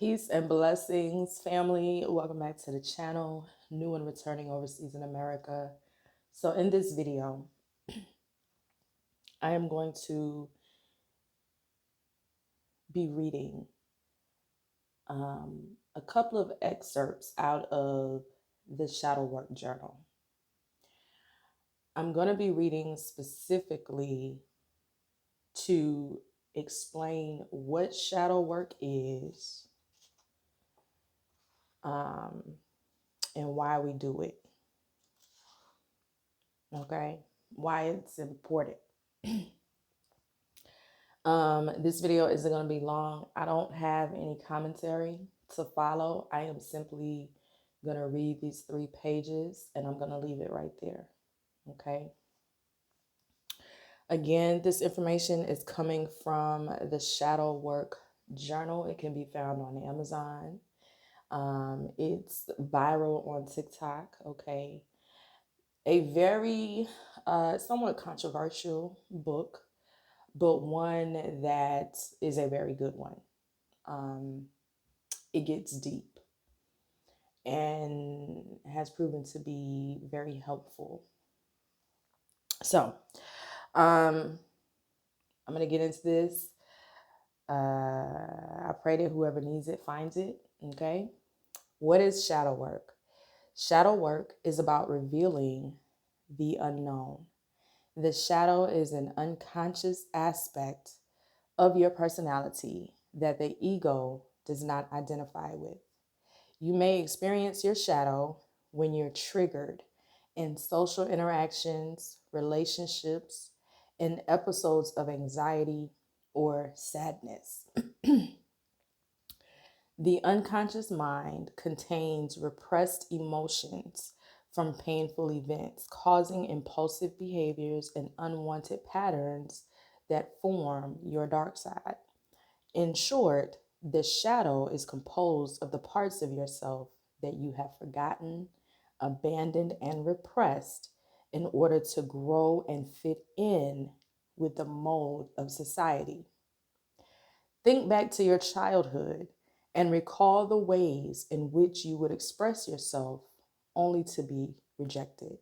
Peace and blessings, family. Welcome back to the channel, new and returning overseas in America. So in this video, I am going to be reading a couple of excerpts out of the Shadow Work Journal. I'm going to be reading specifically to explain what shadow work is and why we do it. Okay? Why it's important. This video isn't going to be long. I don't have any commentary to follow. I am simply going to read these 3 pages and I'm going to leave it right there. Okay. Again, this information is coming from the Shadow Work Journal. It can be found on Amazon. It's viral on TikTok. Okay. A very somewhat controversial book, but one that is a very good one. It gets deep and has proven to be very helpful. So, I'm going to get into this. I pray that whoever needs it finds it. Okay. What is shadow work? Shadow work is about revealing the unknown. The shadow is an unconscious aspect of your personality that the ego does not identify with. You may experience your shadow when you're triggered in social interactions, relationships, and episodes of anxiety or sadness. The unconscious mind contains repressed emotions from painful events, causing impulsive behaviors and unwanted patterns that form your dark side. In short, the shadow is composed of the parts of yourself that you have forgotten, abandoned, and repressed in order to grow and fit in with the mold of society. Think back to your childhood and recall the ways in which you would express yourself only to be rejected.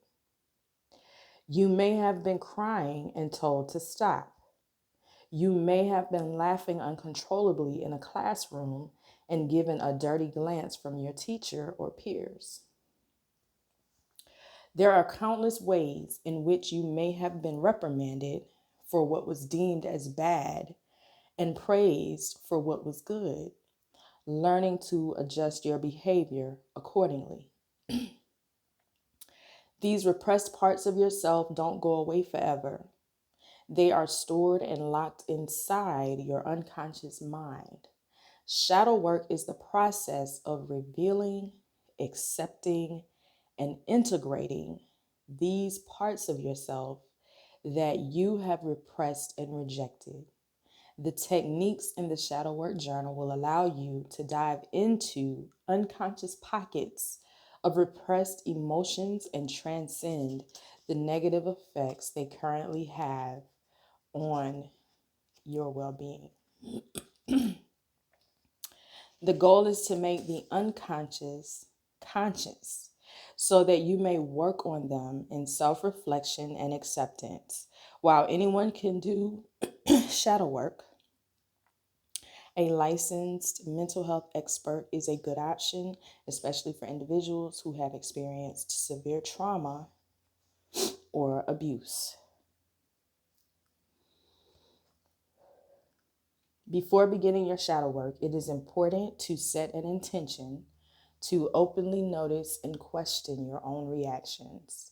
You may have been crying and told to stop. You may have been laughing uncontrollably in a classroom and given a dirty glance from your teacher or peers. There are countless ways in which you may have been reprimanded for what was deemed as bad and praised for what was good, learning to adjust your behavior accordingly. These repressed parts of yourself don't go away forever. They are stored and locked inside your unconscious mind. Shadow work is the process of revealing, accepting, and integrating these parts of yourself that you have repressed and rejected. The techniques in the Shadow Work Journal will allow you to dive into unconscious pockets of repressed emotions and transcend the negative effects they currently have on your well-being. The goal is to make the unconscious conscious so that you may work on them in self-reflection and acceptance. While anyone can do shadow work, a licensed mental health expert is a good option, especially for individuals who have experienced severe trauma or abuse. Before beginning your shadow work, it is important to set an intention to openly notice and question your own reactions.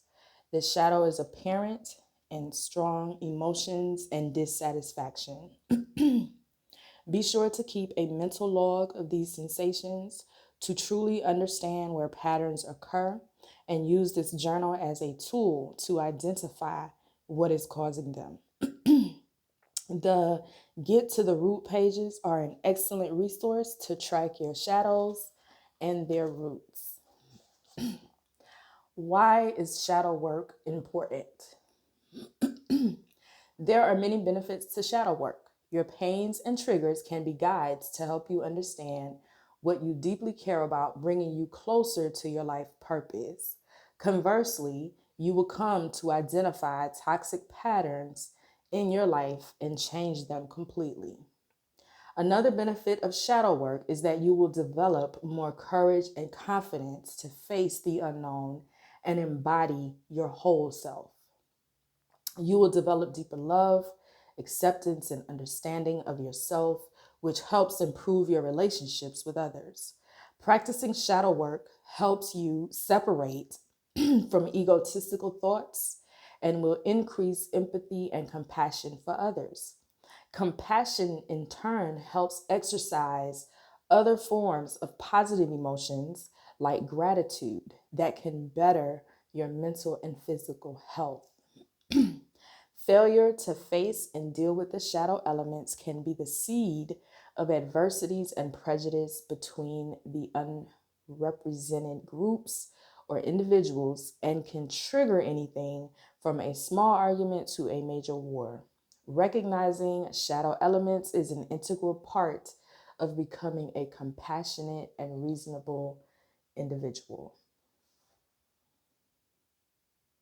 The shadow is apparent in strong emotions and dissatisfaction. Be sure to keep a mental log of these sensations to truly understand where patterns occur and use this journal as a tool to identify what is causing them. The Get to the Root pages are an excellent resource to track your shadows and their roots. Why is shadow work important? There are many benefits to shadow work. Your pains and triggers can be guides to help you understand what you deeply care about, bringing you closer to your life purpose. Conversely, you will come to identify toxic patterns in your life and change them completely. Another benefit of shadow work is that you will develop more courage and confidence to face the unknown and embody your whole self. You will develop deeper love, acceptance, and understanding of yourself, which helps improve your relationships with others. Practicing shadow work helps you separate from egotistical thoughts and will increase empathy and compassion for others. Compassion, in turn, helps exercise other forms of positive emotions like gratitude that can better your mental and physical health. Failure to face and deal with the shadow elements can be the seed of adversities and prejudice between the unrepresented groups or individuals and can trigger anything from a small argument to a major war. Recognizing shadow elements is an integral part of becoming a compassionate and reasonable individual.